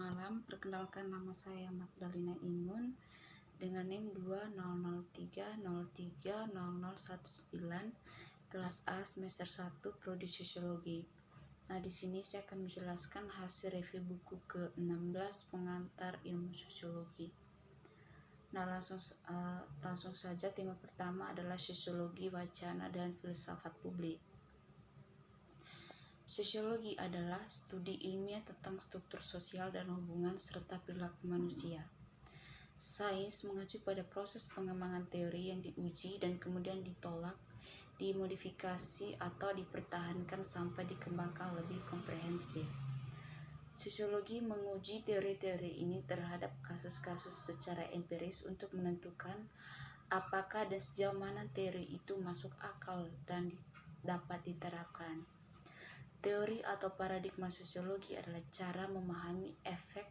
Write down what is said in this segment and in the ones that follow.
malam, perkenalkan nama saya Magdalena Imun dengan NIM 20030300019 kelas A semester 1 Prodi Sosiologi. Nah, di sini saya akan menjelaskan hasil review buku ke-16 pengantar ilmu sosiologi. Nah, langsung saja tema pertama adalah sosiologi, wacana, dan filsafat publik. Sosiologi adalah studi ilmiah tentang struktur sosial dan hubungan serta perilaku manusia. Sains mengacu pada proses pengembangan teori yang diuji dan kemudian ditolak, dimodifikasi atau dipertahankan sampai dikembangkan lebih komprehensif. Sosiologi menguji teori-teori ini terhadap kasus-kasus secara empiris untuk menentukan apakah dan sejauh mana teori itu masuk akal dan dapat diterapkan. Teori atau paradigma sosiologi adalah cara memahami efek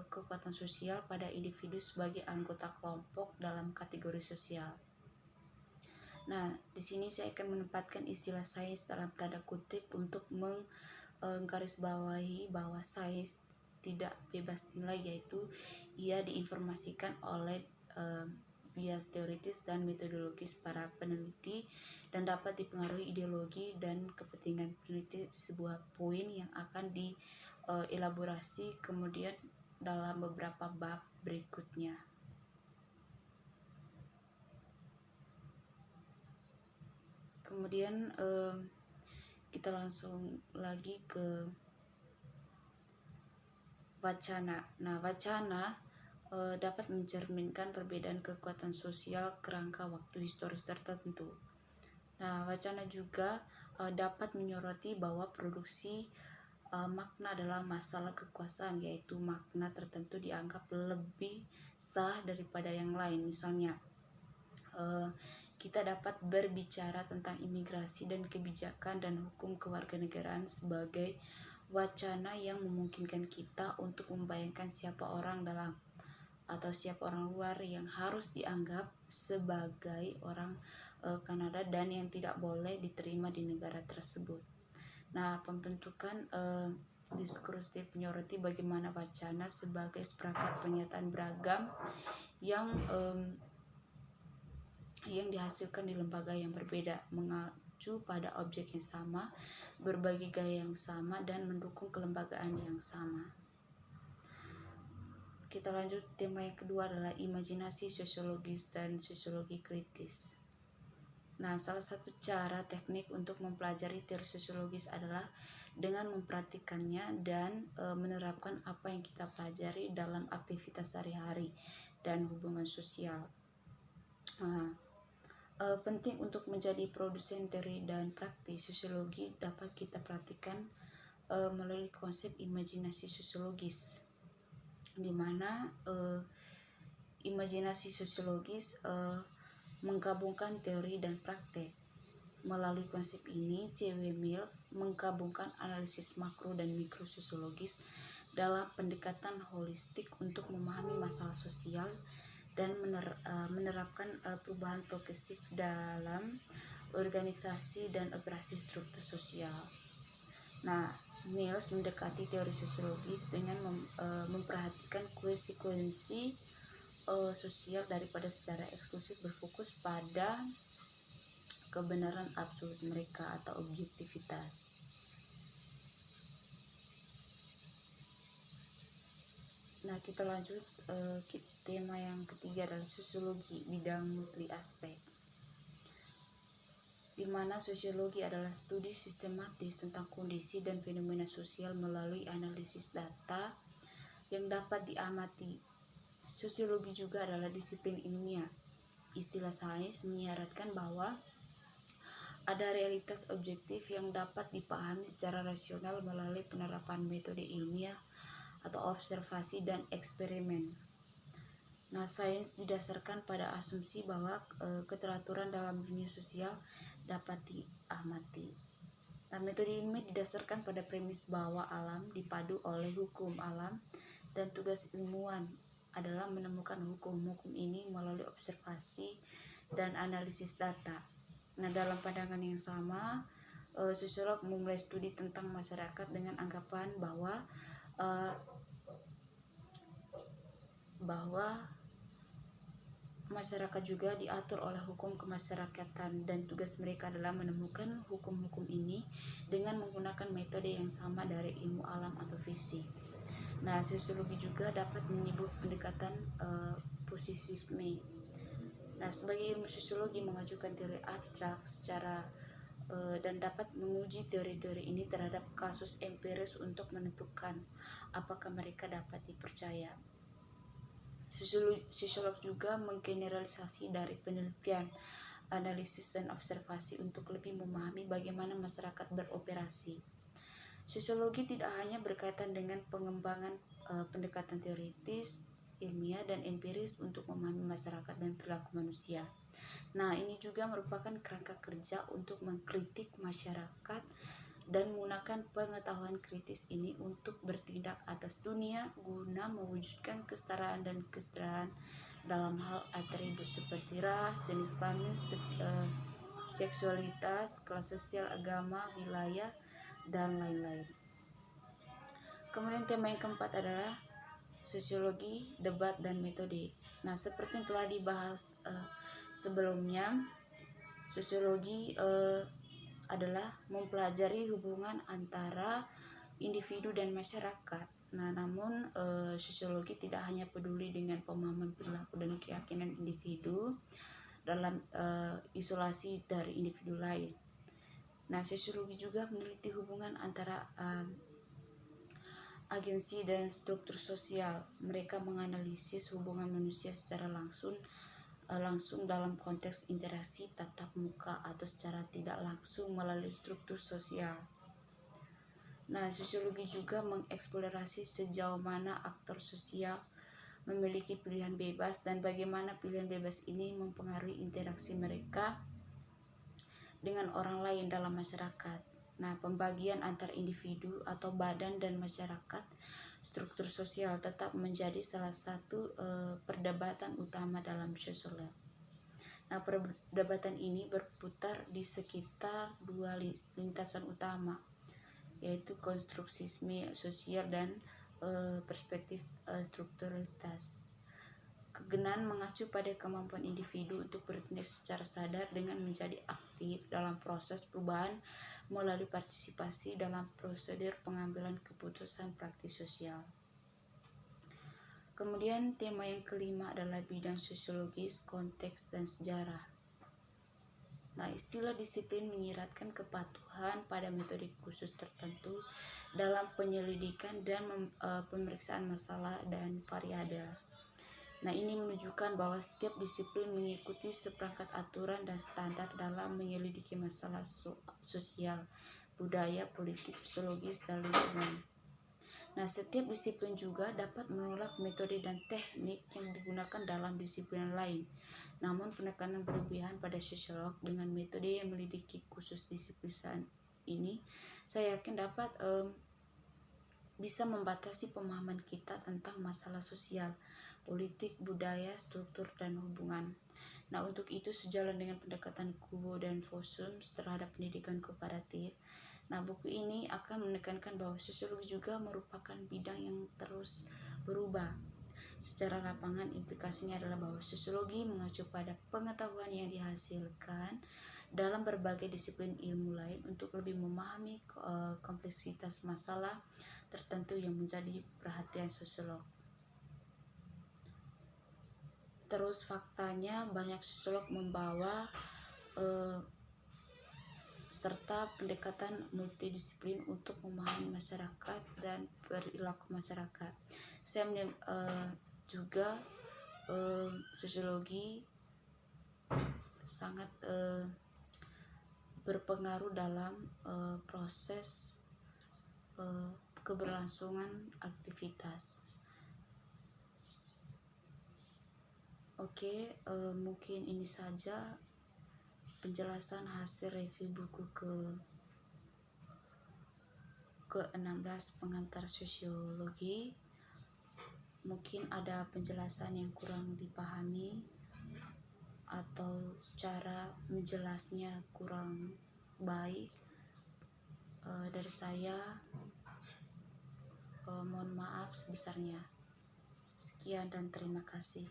kekuatan sosial pada individu sebagai anggota kelompok dalam kategori sosial. Nah, di sini saya akan menempatkan istilah sains dalam tanda kutip untuk menggarisbawahi bahwa sains tidak bebas nilai, yaitu ia diinformasikan oleh bias teoritis dan metodologis para peneliti dan dapat dipengaruhi ideologi dan kepentingan peneliti sebuah poin yang akan dielaborasi kemudian dalam beberapa bab berikutnya. Kemudian kita langsung lagi ke wacana. Nah, wacana dapat mencerminkan perbedaan kekuatan sosial kerangka waktu historis tertentu. Nah, wacana juga dapat menyoroti bahwa produksi makna adalah masalah kekuasaan, yaitu makna tertentu dianggap lebih sah daripada yang lain. Misalnya, kita dapat berbicara tentang imigrasi dan kebijakan dan hukum kewarganegaraan sebagai wacana yang memungkinkan kita untuk membayangkan siapa orang dalam atau siapa orang luar yang harus dianggap sebagai orang Kanada dan yang tidak boleh diterima di negara tersebut. Nah, pembentukan diskursif menyoroti bagaimana wacana sebagai seperangkat pernyataan beragam yang dihasilkan di lembaga yang berbeda, mengacu pada objek yang sama, berbagi gaya yang sama, dan mendukung kelembagaan yang sama. Kita lanjut, tema yang kedua adalah imajinasi sosiologis dan sosiologi kritis. Nah, salah satu cara teknik untuk mempelajari teori sosiologis adalah dengan memperhatikannya dan menerapkan apa yang kita pelajari dalam aktivitas sehari-hari dan hubungan sosial. Penting untuk menjadi produsen teori dan praktis sosiologi dapat kita perhatikan melalui konsep imajinasi sosiologis, di mana imajinasi sosiologis menggabungkan teori dan praktek. Melalui konsep ini, C.W. Mills menggabungkan analisis makro dan mikro sosiologis dalam pendekatan holistik untuk memahami masalah sosial dan menerapkan perubahan progresif dalam organisasi dan operasi struktur sosial. Nah, Mills mendekati teori sosiologis dengan memperhatikan konsekuensi sosial daripada secara eksklusif berfokus pada kebenaran absolut mereka atau objektivitas. Nah, kita lanjut, tema yang ketiga adalah sosiologi bidang multi aspek, di mana sosiologi adalah studi sistematis tentang kondisi dan fenomena sosial melalui analisis data yang dapat diamati. Sosiologi juga adalah disiplin ilmiah. Istilah sains menyiratkan bahwa ada realitas objektif yang dapat dipahami secara rasional melalui penerapan metode ilmiah atau observasi dan eksperimen. Nah, sains didasarkan pada asumsi bahwa keteraturan dalam dunia sosial dapat diamati. Nah, metode ilmiah didasarkan pada premis bahwa alam dipadu oleh hukum alam dan tugas ilmuwan adalah menemukan hukum-hukum ini melalui observasi dan analisis data. Nah, dalam pandangan yang sama, sosiolog memulai studi tentang masyarakat dengan anggapan bahwa bahwa masyarakat juga diatur oleh hukum kemasyarakatan dan tugas mereka adalah menemukan hukum-hukum ini dengan menggunakan metode yang sama dari ilmu alam atau fisik. Nah, sosiologi juga dapat menyebut pendekatan positivisme. Nah, sebagai ilmu sosiologi mengajukan teori abstrak secara dan dapat menguji teori-teori ini terhadap kasus empiris untuk menentukan apakah mereka dapat dipercaya. Sosiolog juga menggeneralisasi dari penelitian, analisis, dan observasi untuk lebih memahami bagaimana masyarakat beroperasi. Sosiologi tidak hanya berkaitan dengan pengembangan pendekatan teoritis, ilmiah, dan empiris untuk memahami masyarakat dan perilaku manusia. Nah, ini juga merupakan kerangka kerja untuk mengkritik masyarakat dan menggunakan pengetahuan kritis ini untuk bertindak atas dunia guna mewujudkan kesetaraan dan kesejahteraan dalam hal atribut seperti ras, jenis kelamin, seksualitas, kelas sosial, agama, wilayah, dan lain-lain. Kemudian tema yang keempat adalah sosiologi, debat, dan metode. Nah, seperti yang telah dibahas sebelumnya, sosiologi adalah mempelajari hubungan antara individu dan masyarakat. Nah, namun sosiologi tidak hanya peduli dengan pemahaman perilaku dan keyakinan individu dalam isolasi dari individu lain. Nah, sosiologi juga meneliti hubungan antara agensi dan struktur sosial. Mereka menganalisis hubungan manusia secara langsung dalam konteks interaksi tatap muka atau secara tidak langsung melalui struktur sosial. Nah, sosiologi juga mengeksplorasi sejauh mana aktor sosial memiliki pilihan bebas dan bagaimana pilihan bebas ini mempengaruhi interaksi mereka dengan orang lain dalam masyarakat. Nah, pembagian antar individu atau badan dan masyarakat, struktur sosial tetap menjadi salah satu perdebatan utama dalam sosiologi. Nah, perdebatan ini berputar di sekitar dua lintasan utama, yaitu konstruksisme sosial dan perspektif strukturalitas. Kegenan mengacu pada kemampuan individu untuk bertindak secara sadar dengan menjadi aktif dalam proses perubahan melalui partisipasi dalam prosedur pengambilan keputusan praktis sosial. Kemudian tema yang kelima adalah bidang sosiologis, konteks, dan sejarah. Nah, istilah disiplin menyiratkan kepatuhan pada metode khusus tertentu dalam penyelidikan dan pemeriksaan masalah dan variabel. Nah, ini menunjukkan bahwa setiap disiplin mengikuti seperangkat aturan dan standar dalam menyelidiki masalah sosial, budaya, politik, psikologis, dan lingkungan. Nah, setiap disiplin juga dapat menolak metode dan teknik yang digunakan dalam disiplin lain. Namun, penekanan berlebihan pada sosiolog dengan metode yang melidiki khusus disiplin ini, saya yakin dapat bisa membatasi pemahaman kita tentang masalah sosial, politik, budaya, struktur, dan hubungan. Nah, untuk itu sejalan dengan pendekatan Kubo dan Fossum terhadap pendidikan komparatif. Nah, buku ini akan menekankan bahwa sosiologi juga merupakan bidang yang terus berubah. Secara lapangan, implikasinya adalah bahwa sosiologi mengacu pada pengetahuan yang dihasilkan dalam berbagai disiplin ilmu lain untuk lebih memahami kompleksitas masalah tertentu yang menjadi perhatian sosiolog. Terus faktanya banyak sosiolog membawa serta pendekatan multidisiplin untuk memahami masyarakat dan perilaku masyarakat. Saya juga sosiologi sangat berpengaruh dalam proses keberlangsungan aktivitas. Oke, mungkin ini saja penjelasan hasil review buku ke-16 pengantar sosiologi. Mungkin ada penjelasan yang kurang dipahami atau cara menjelasnya kurang baik dari saya, mohon maaf sebesarnya. Sekian dan terima kasih.